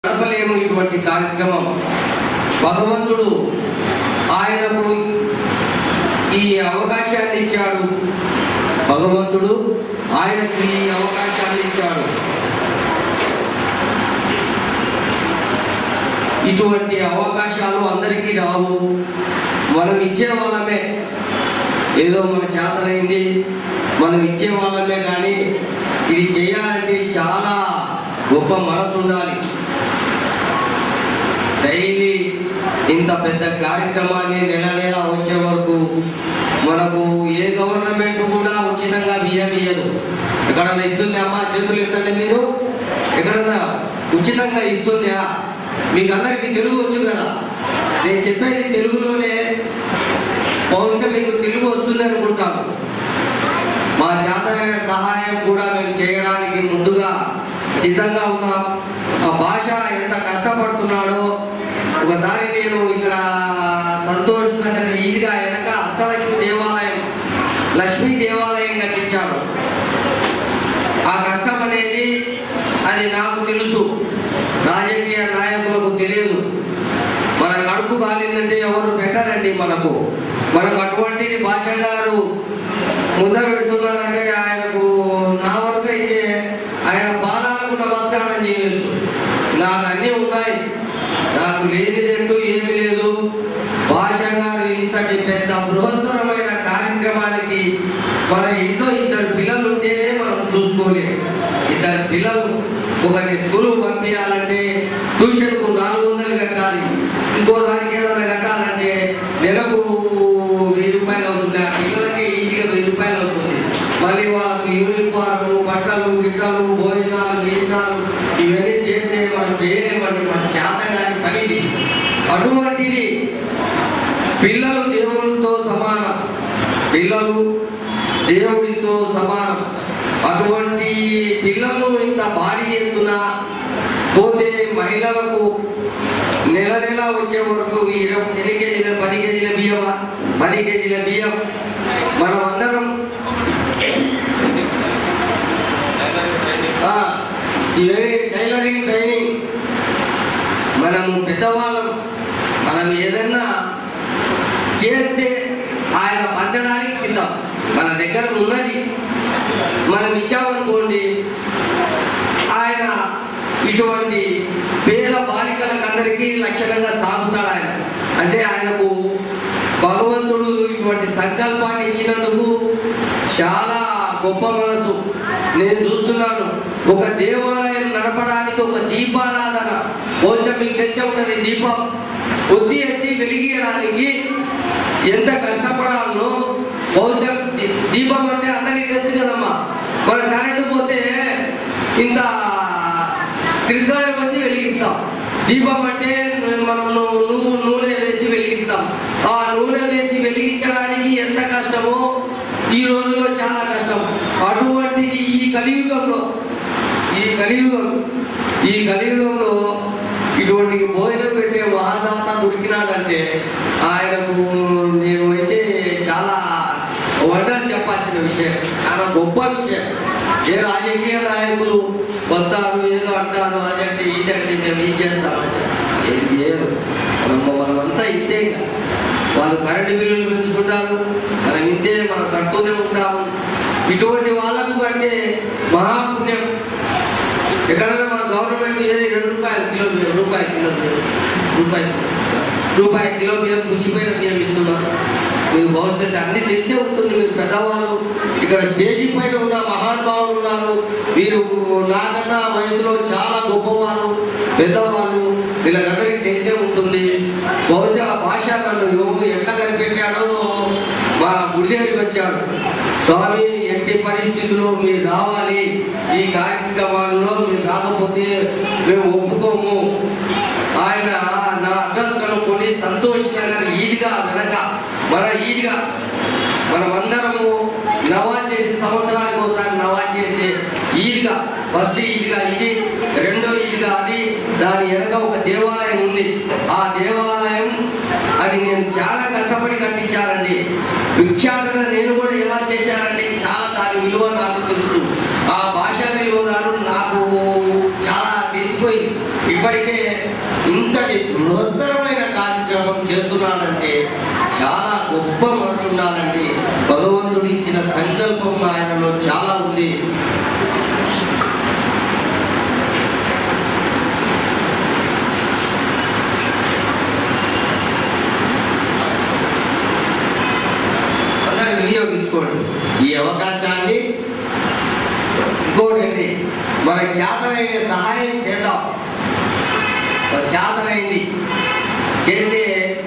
నడపలేము ఇటువంటి కార్యక్రమం. భగవంతుడు ఆయనకు ఈ అవకాశాన్ని ఇచ్చాడు. భగవంతుడు ఆయనకు ఈ అవకాశాన్ని ఇచ్చాడు. ఇటువంటి అవకాశాలు అందరికీ రావు. మనం ఇచ్చే వాళ్ళమే, ఏదో మన చేతనైంది మనం ఇచ్చే వాళ్ళమే. కానీ ఇది చేయాలంటే చాలా గొప్ప మనసు ఉండాలి. డైలీ ఇంత పెద్ద కార్యక్రమాన్ని నెల నెల వచ్చే వరకు మనకు ఏ గవర్నమెంట్ కూడా ఉచితంగా బియ్యం ఇయ్యదు. ఎక్కడన్నా ఇస్తుంది అమ్మా? చేతులు ఎత్తండి మీరు. ఎక్కడన్నా ఉచితంగా ఇస్తుందా? మీకు అందరికీ తెలుగు వచ్చు కదా, నేను చెప్పేది తెలుగులోనే. బహుశా మీకు తెలుగు వస్తుంది అనుకుంటాను. మా చేతనైన సహాయం కూడా మేము చేయడానికి ముందుగా సిద్ధంగా ఉన్నాం. ఆ భాష ఎంత కష్టపడుతున్నాడో ఒకసారి నేను ఇక్కడ సంతోష్ నగర్ ఈద్గా వెనక అష్టలక్ష్మి దేవాలయం, లక్ష్మీ దేవాలయం కట్టించాడు. ఆ కష్టం అనేది అది నాకు తెలుసు, రాజకీయ నాయకులకు తెలియదు. మన కడుపు కాలిందంటే ఎవరు పెట్టారండి మనకు. మనకు అటువంటిది భాష గారు ముద్ద పెడుతున్నారంటే ఆయనకు నా వరకు అయితే ఆయన పాదాలకు నమస్కారం చేయవచ్చు. నాకు అన్నీ ఉన్నాయి, నాకు లేనిదంటూ ఏమీ లేదు. భాష గారు ఇంతటి పెద్ద బృహత్తరమైన కార్యక్రమానికి మన ఇంట్లో ఇద్దరు పిల్లలు ఉంటేనే మనం చూసుకోలేము. ఇద్దరు పిల్లలు ఒకరిని స్కూలు పంపించాలంటే ట్యూషన్కు 400 కట్టాలి, ఇంకో దానికి ఏదైనా కట్టాలంటే నెలకు 1000 రూపాయలు అవుతుంది. ఆ పిల్లలకే ఈజీగా 1000 రూపాయలు అవుతుంది. మళ్ళీ వాళ్ళకు యూనిఫామ్, బట్టలు, గిట్టలు, భోజనాలు, గీజనాలు ఇవన్నీ చేస్తే మనం చేయలేమండి. మన చేత కాని పనిది. అటువంటిది పిల్లలు దేవుడితో సమానం, పిల్లలు దేవుడితో సమానం. అటువంటి పిల్లలు ఇంత భారీ ఎత్తున పోతే మహిళలకు నెల నెల వచ్చే వరకు 10 కేజీల 10 కేజీల బియ్యం 10 కేజీల బియ్యం మనం అందరం టైలరింగ్ ట్రైనింగ్ మనము పెద్దవాళ్ళం. మనం ఏదన్నా చేస్తే ఆయన పంచడానికి సిద్ధం. మన దగ్గర ఉన్నది మనం ఇచ్చామనుకోండి, ఆయన ఇటువంటి పేద బాలికలకు అందరికీ లక్షణంగా సాగుతాడు. ఆయన అంటే ఆయనకు భగవంతుడు ఇటువంటి సంకల్పాన్ని ఇచ్చినందుకు చాలా గొప్ప మనసు. నేను చూస్తున్నాను, ఒక దేవాలయం నడపడానికి ఒక దీపారాధన, బహుశా మీకు తెలిసే ఉంటుంది, దీపం ఒత్తి ఎత్తి వెలిగించడానికి ఎంత కష్టపడాలో. బహుశా దీపం అంటే అందరికీ తెలుసు కదమ్మా. మన కరెంటు పోతే ఇంత కృష్ణాయ వచ్చి వెలిగిస్తాం. దీపం అంటే మనం నూనె వేసి వెలిగిస్తాం. ఆ నూనె వేసి వెలిగించడానికి ఎంత కష్టమో ఈ రోజులో చాలా కష్టం. అటువంటిది ఈ కలియుగంలో ఇటువంటి భోజనం పెట్టే మహాదాత దొరికినాడంటే ఆయనకు నేను అయితే చాలా వండర్ చెప్పాల్సిన విషయం, చాలా గొప్ప విషయం. ఏ రాజకీయ నాయకులు వస్తారు, ఏదో అంటారు, అదంటే ఇదంటే మేము ఏం చేస్తామంటే ఏం చేయరు. మనమంతా ఇంతే. వాళ్ళు కరెంటు బిల్లులు పెంచుకుంటారు, మనం ఇంతే, మనం కడుతూనే ఉంటాము. ఇటువంటి వాళ్ళకు అంటే మహాపుణ్యం. ఎక్కడైనా మన గవర్నమెంట్ ఏది 2 రూపాయలు కిలో బియ్యం, రూపాయి కిలో బియ్యం పుచ్చిపోయిన బియ్యం ఇస్తున్నాం. మీకు భవిష్యత్తు అన్ని తెలిసే ఉంటుంది. మీరు పెద్దవాళ్ళు ఇక్కడ స్టేజీ పైన ఉన్న మహానుభావులు ఉన్నారు. వీరు నాకన్నా వయసులో చాలా గొప్పవాళ్ళు, పెద్దవాళ్ళు. వీళ్ళందరికీ తెలిసే ఉంటుంది. బహుశా భాష నన్ను ఎట్లా కనిపెట్టాడో మా గుడి దగ్గరికి వచ్చాడు. స్వామి, ఎట్టి పరిస్థితుల్లో మీరు రావాలి, ఈ కార్యక్రమాల్లో మీరు రాకపోతే మేము ఒప్పుకోము. ఆయన నా అడ్రస్ కనుక్కొని సంతోష్ నగర్ ఈద్గా వెనక మన ఈద్గా మనమందరము నవాజ్ చేసి సంవత్సరానికి ఒకసారి నవాజ్ చేసి ఈద్గా, ఫస్ట్ ఈద్గా ఇది, రెండో ఈద్గా అది, దాని వెనక ఒక దేవాలయం ఉంది. ఆ దేవాలయం అది నేను చాలా కష్టపడి కట్టించానండి. భిక్షాటన నేను కూడా ఎలా చేశానంటే చాలా దాని విలువ నాకు తెలుసు. ఆ భాషా విలువ గారు నాకు చాలా తెలిసిపోయింది. ఇప్పటికే ఇంతటి బృహత్తరమైన కార్యక్రమం చేస్తున్నాడంటే చాలా గొప్ప మనసు ఉండాలండి. భగవంతుడు ఇచ్చిన సంకల్పం ఆయనలో చాలా ఉంది. అందరూ వినియోగించుకోండి ఈ అవకాశాన్ని. ఇంకోటండి, మనకు చేతనైన సహాయం చేద్దాం. చేతనైంది చేస్తే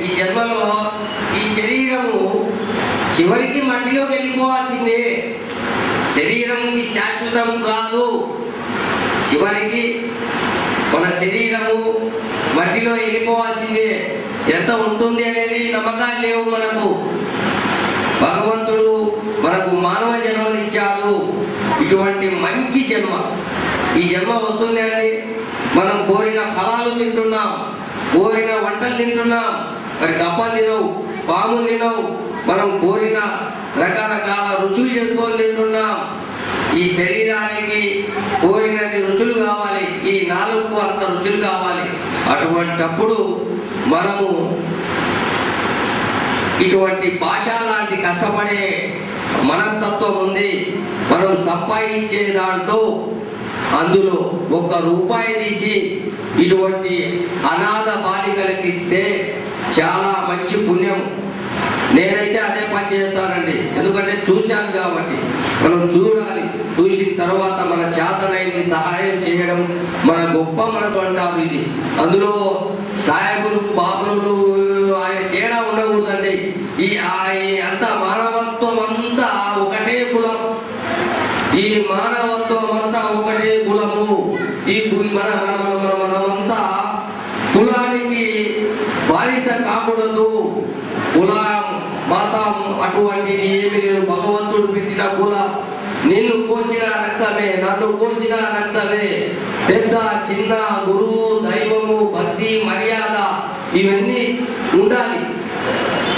ఈ జన్మలో ఈ శరీరము చివరికి మట్టిలోకి వెళ్ళిపోవాల్సిందే. శరీరం శాశ్వతం కాదు. చివరికి మన శరీరము మట్టిలో వెళ్ళిపోవాల్సిందే. ఎంత ఉంటుంది అనేది నమ్మకాలు లేవు మనకు. భగవంతుడు మనకు మానవ జన్మను ఇచ్చాడు. ఇటువంటి మంచి జన్మ, ఈ జన్మ వస్తుంది అండి. మనం కోరిన ఫలాలు తింటున్నాం, కోరిన వంటలు తింటున్నాం. మరి కప్పలు తినవు, పాములు తినవు. మనం కోరిన రకరకాల రుచులు చేసుకొని తింటున్నాం. ఈ శరీరానికి కోరినన్ని రుచులు కావాలి, ఈ నాలుగు అంత రుచులు కావాలి. అటువంటప్పుడు మనము ఇటువంటి భాష లాంటి కష్టపడే మనస్తత్వం ఉంది. మనం సంపాదించే దాంట్లో అందులో 1 రూపాయి తీసి ఇటువంటి అనాథ బాలికలకు ఇస్తే చాలా మంచి పుణ్యం. నేనైతే అదే పని చేస్తానండి. ఎందుకంటే చూశాను కాబట్టి. మనం చూడాలి, చూసిన తర్వాత మన చేతనైంది సహాయం చేయడం మన గొప్ప మనసు అంటారు ఇది. అందులో సాయకులు బాబులు ఆయన తేడా ఉండకూడదండి. ఈ అంతా మానవత్వం అంతా ఒకటే కులం. ఈ మానవత్వం అంతా ఒకటే కులము. ఈ మనమంతా కులానికి బానిస కాకూడదు. కులం మతం అటువంటిది ఏమి లేదు. భగవంతుడు పెట్టిన కులం. నిన్ను కోసిన రక్తమే, నన్ను కోసిన రక్తమే. పెద్ద చిన్న, గురువు, దైవము, భక్తి, మర్యాద ఇవన్నీ ఉండాలి.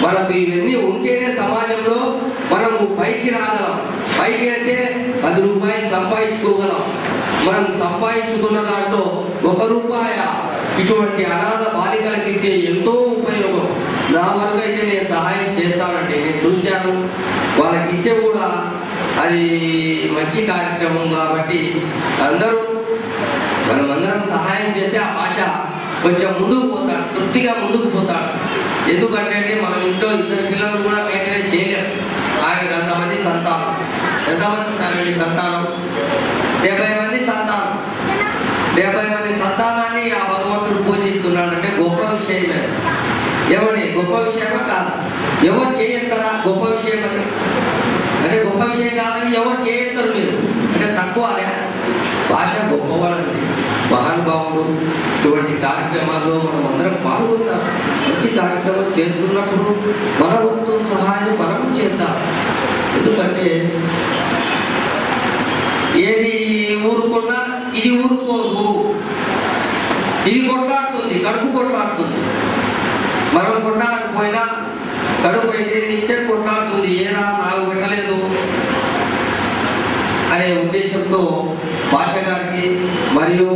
మనకు ఇవన్నీ ఉంటేనే సమాజంలో మనము పైకి రాగలం. పైకి అంటే 10 రూపాయలు సంపాదించుకోగలం. మనం సంపాదించుకున్న దాంట్లో 1 రూపాయ ఇటువంటి అనాథ బాలికలకి ఇస్తే ఎంతో ఉపయోగం. నా వరకు అయితే నేను సహాయం చేస్తానండి. నేను చూశాను, వాళ్ళకి ఇస్తే కూడా అది మంచి కార్యక్రమం. కాబట్టి మనమందరం సహాయం చేస్తే ఆ భాష కొంచెం ముందుకు పోతాడు, తృప్తిగా ముందుకు పోతాడు. ఎందుకంటే మనం ఇంట్లో 2 పిల్లలు కూడా మెయింటైన్ చేయలేము. ఆయన అంతమంది సంతానం. ఎంతమంది ఉంటారండి సంతానం? 70 మంది సంతానం. 70 మంది సంతానాన్ని ఆ భగవంతుడు పోషిస్తున్నాడంటే గొప్ప విషయమే. ఏమండి, గొప్ప విషయమా కాదు? ఎవరు చేయస్తారా గొప్ప విషయం అని? అంటే గొప్ప విషయం కాదని ఎవరు చేస్తారు మీరు అంటే తక్కువ. భాష గొప్పవాడండి, మహానుభావుడు. ఇటువంటి కార్యక్రమాల్లో మనం అందరం పాల్గొందాం. మంచి కార్యక్రమం చేస్తున్నప్పుడు మన వంతు సహాయం మనము చేద్దాం. ఎందుకంటే ఏది ఊరుకున్నా ఇది ఊరుకోదు. ఇది కొట్లాడుతుంది, కడుపు కొట్లాడుతుంది. మనం కొట్లాడకపోయినా కడుపు అయితే నిత్య కొట్లాడుతుంది. ఏరా నాకు పెట్టలేదు అనే ఉద్దేశంతో భాష గారికి మరియు